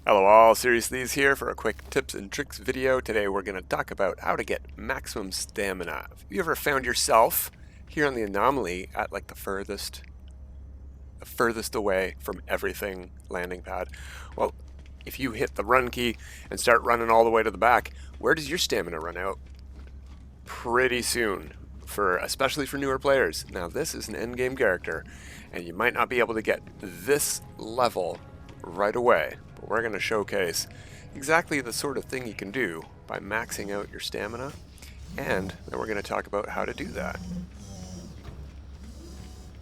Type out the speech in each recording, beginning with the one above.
Hello all, Serious These here for a quick tips and tricks video. Today we're going to talk about how to get maximum stamina. Have you ever found yourself here on the anomaly at like the furthest away from everything landing pad? Well, if you hit the run key and start running all the way to the back, where does your stamina run out? Pretty soon, especially for newer players. Now this is an endgame character and you might not be able to get this level right away, but we're going to showcase exactly the sort of thing you can do by maxing out your stamina, and then we're going to talk about how to do that.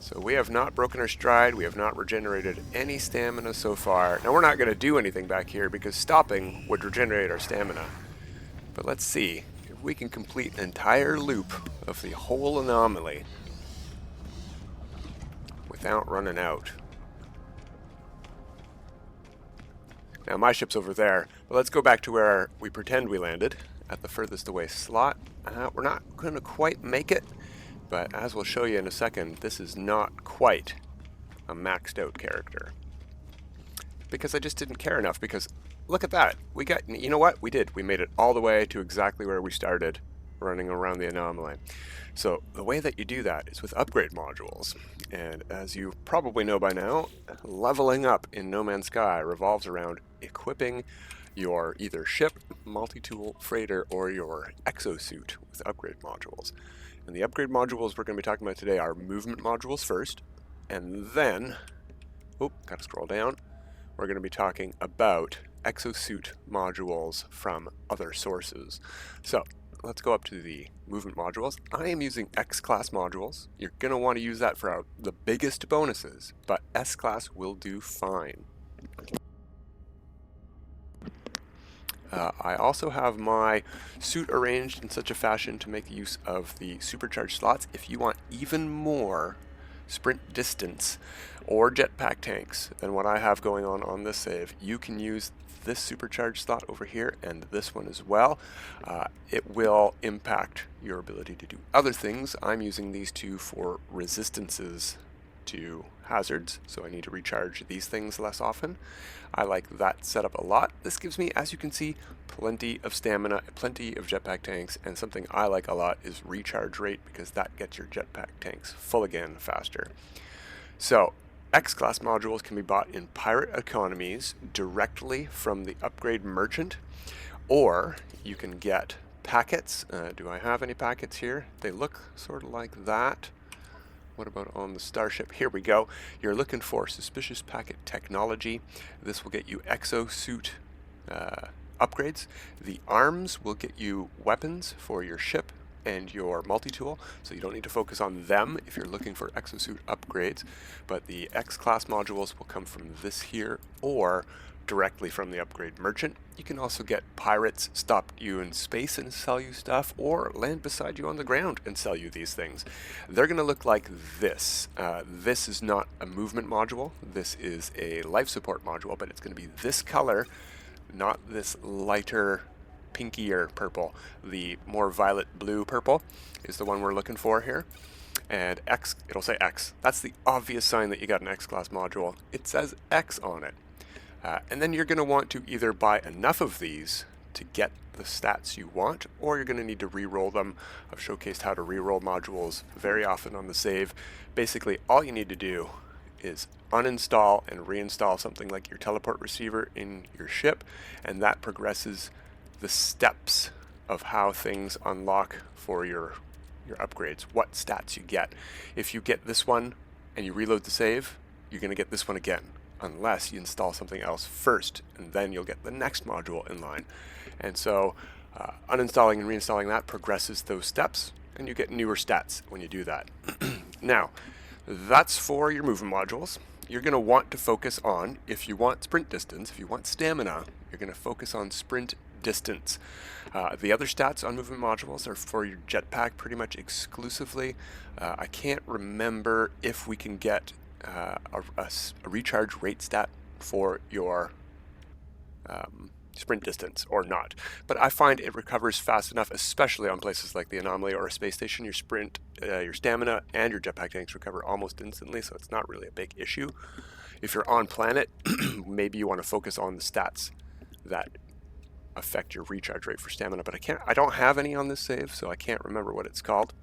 So we have not broken our stride, we have not regenerated any stamina so far. Now we're not going to do anything back here because stopping would regenerate our stamina. But let's see if we can complete an entire loop of the whole anomaly without running out. Now my ship's over there, but let's go back to where we pretend we landed, at the furthest away slot. We're not going to quite make it, but as we'll show you in a second, this is not quite a maxed out character. Because I just didn't care enough, because look at that. You know what? We did. We made it all the way to exactly where we started, running around the anomaly. So the way that you do that is with upgrade modules. And as you probably know by now, leveling up in No Man's Sky revolves around equipping your either ship, multi-tool, freighter, or your exosuit with upgrade modules. And the upgrade modules we're going to be talking about today are movement modules first, and then, gotta scroll down, we're going to be talking about exosuit modules from other sources. So let's go up to the movement modules. I am using X-class modules. You're going to want to use that for the biggest bonuses, but S-class will do fine. I also have my suit arranged in such a fashion to make use of the supercharged slots. If you want even more sprint distance or jetpack tanks than what I have going on this save, you can use this supercharged slot over here and this one as well. It will impact your ability to do other things. I'm using these two for resistances to hazards, so I need to recharge these things less often. I like that setup a lot. This gives me, as you can see, plenty of stamina, plenty of jetpack tanks, and something I like a lot is recharge rate, because that gets your jetpack tanks full again faster. So X-class modules can be bought in pirate economies directly from the upgrade merchant, or you can get packets. Do I have any packets here? They look sort of like that. What about on the starship? Here we go. You're looking for suspicious packet technology. This will get you exosuit upgrades. The arms will get you weapons for your ship and your multi-tool, so you don't need to focus on them if you're looking for exosuit upgrades. But the X-class modules will come from this here, or directly from the upgrade merchant. You can also get pirates stop you in space and sell you stuff, or land beside you on the ground and sell you these things. They're going to look like this. This is not a movement module. This is a life support module, but it's going to be this color, not this lighter pinkier purple. The more violet blue purple is the one we're looking for here. And X, it'll say X. That's the obvious sign that you got an X-class module. It says X on it. And then you're going to want to either buy enough of these to get the stats you want, or you're going to need to re-roll them. I've showcased how to re-roll modules very often on the save. Basically, all you need to do is uninstall and reinstall something like your teleport receiver in your ship, and that progresses the steps of how things unlock for your upgrades, what stats you get. If you get this one and you reload the save, you're going to get this one again, unless you install something else first, and then you'll get the next module in line. And so uninstalling and reinstalling that progresses those steps, and you get newer stats when you do that. Now, that's for your movement modules. You're going to want to focus on, if you want sprint distance, if you want stamina, you're going to focus on sprint distance. The other stats on movement modules are for your jetpack pretty much exclusively. I can't remember if we can get a recharge rate stat for your sprint distance or not, but I find it recovers fast enough, especially on places like the anomaly or a space station. Your sprint, your stamina, and your jetpack tanks recover almost instantly, so it's not really a big issue. If you're on planet, maybe you want to focus on the stats that affect your recharge rate for stamina, but I don't have any on this save, so I can't remember what it's called.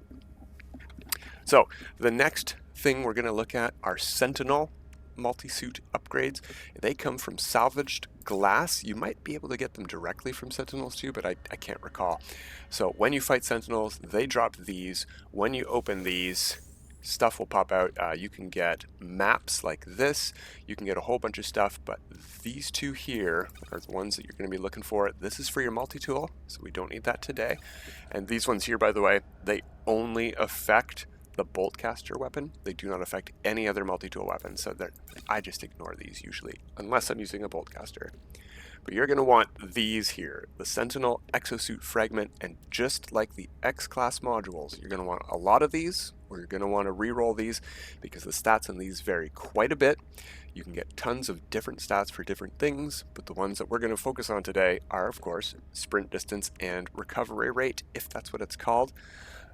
So the next thing we're going to look at are Sentinel multi-suit upgrades. They come from salvaged glass. You might be able to get them directly from Sentinels too, but I can't recall. So when you fight Sentinels, they drop these. When you open these, stuff will pop out. You can get maps like this. You can get a whole bunch of stuff, but these two here are the ones that you're going to be looking for. This is for your multi-tool, so we don't need that today. And these ones here, by the way, they only affect the boltcaster weapon. They do not affect any other multi-tool weapon, so I just ignore these usually, unless I'm using a boltcaster. But you're going to want these here, the Sentinel Exosuit Fragment, and just like the X-Class modules, you're going to want a lot of these, or you're going to want to re-roll these, because the stats on these vary quite a bit. You can get tons of different stats for different things, but the ones that we're going to focus on today are, of course, sprint distance and recovery rate, if that's what it's called.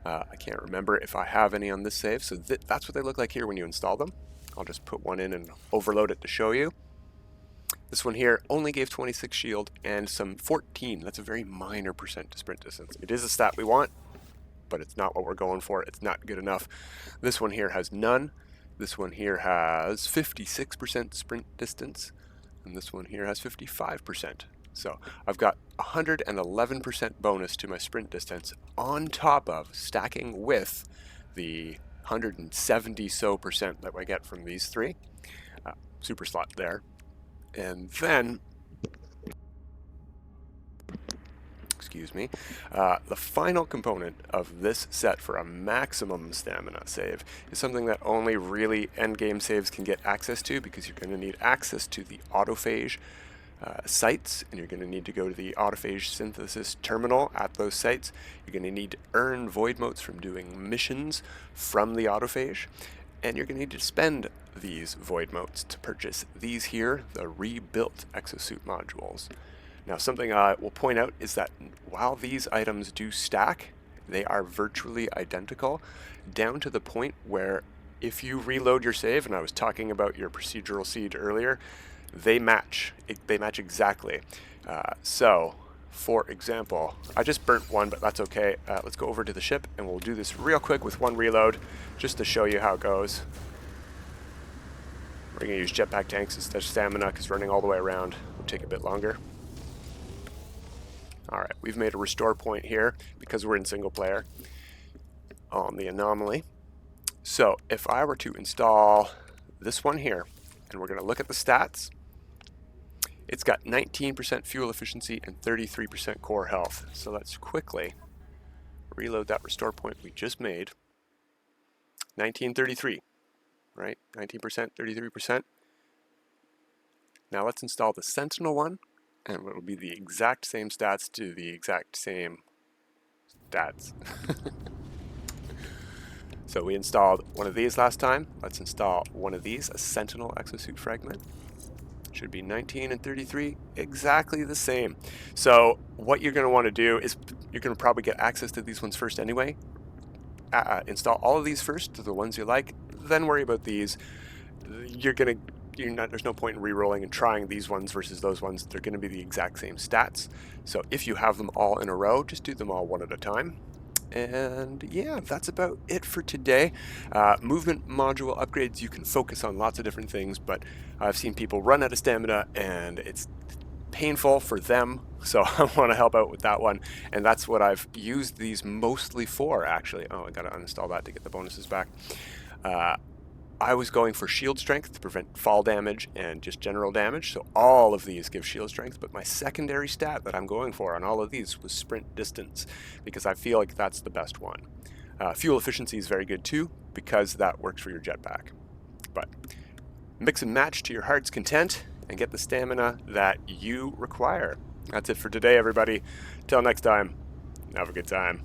I can't remember if I have any on this save, so that's what they look like here when you install them. I'll just put one in and overload it to show you. This one here only gave 26 shield and some 14. That's a very minor percent to sprint distance. It is a stat we want, but it's not what we're going for. It's not good enough. This one here has none. This one here has 56% sprint distance, and this one here has 55%. So I've got 111% bonus to my sprint distance on top of stacking with the 170 so percent that I get from these three. Super slot there. And then, excuse me, the final component of this set for a maximum stamina save is something that only really endgame saves can get access to, because you're going to need access to the Autophage sites, and you're going to need to go to the Autophage Synthesis Terminal at those sites. You're going to need to earn Void Motes from doing missions from the Autophage, and you're going to need to spend these Void Motes to purchase these here, the Rebuilt Exosuit Modules. Now, something I will point out is that while these items do stack, they are virtually identical, down to the point where if you reload your save, and I was talking about your procedural seed earlier, they match. They match exactly. So, for example, I just burnt one, but that's okay. Let's go over to the ship, and we'll do this real quick with one reload, just to show you how it goes. We're going to use jetpack tanks instead of stamina, because running all the way around will take a bit longer. Alright, we've made a restore point here, because we're in single player on the Anomaly. So, if I were to install this one here, and we're going to look at the stats, it's got 19% fuel efficiency and 33% core health. So let's quickly reload that restore point we just made. 1933, right? 19%, 33%. Now let's install the Sentinel one, and it'll be the exact same stats to the exact same stats. So we installed one of these last time. Let's install one of these, a Sentinel Exosuit Fragment. Should be 19 and 33, exactly the same. So what you're going to want to do is you're going to probably get access to these ones first anyway. Install all of these first, to the ones you like, then worry about these. There's no point in re-rolling and trying these ones versus those ones. They're going to be the exact same stats. So if you have them all in a row, just do them all one at a time. And yeah, that's about it for today. Movement module upgrades, you can focus on lots of different things, but I've seen people run out of stamina and it's painful for them, so I want to help out with that one, and that's what I've used these mostly for, actually. Oh, I gotta uninstall that to get the bonuses back. I was going for shield strength to prevent fall damage and just general damage, so all of these give shield strength, but my secondary stat that I'm going for on all of these was sprint distance, because I feel like that's the best one. Fuel efficiency is very good too, because that works for your jetpack. But mix and match to your heart's content, and get the stamina that you require. That's it for today, everybody. Till next time, have a good time.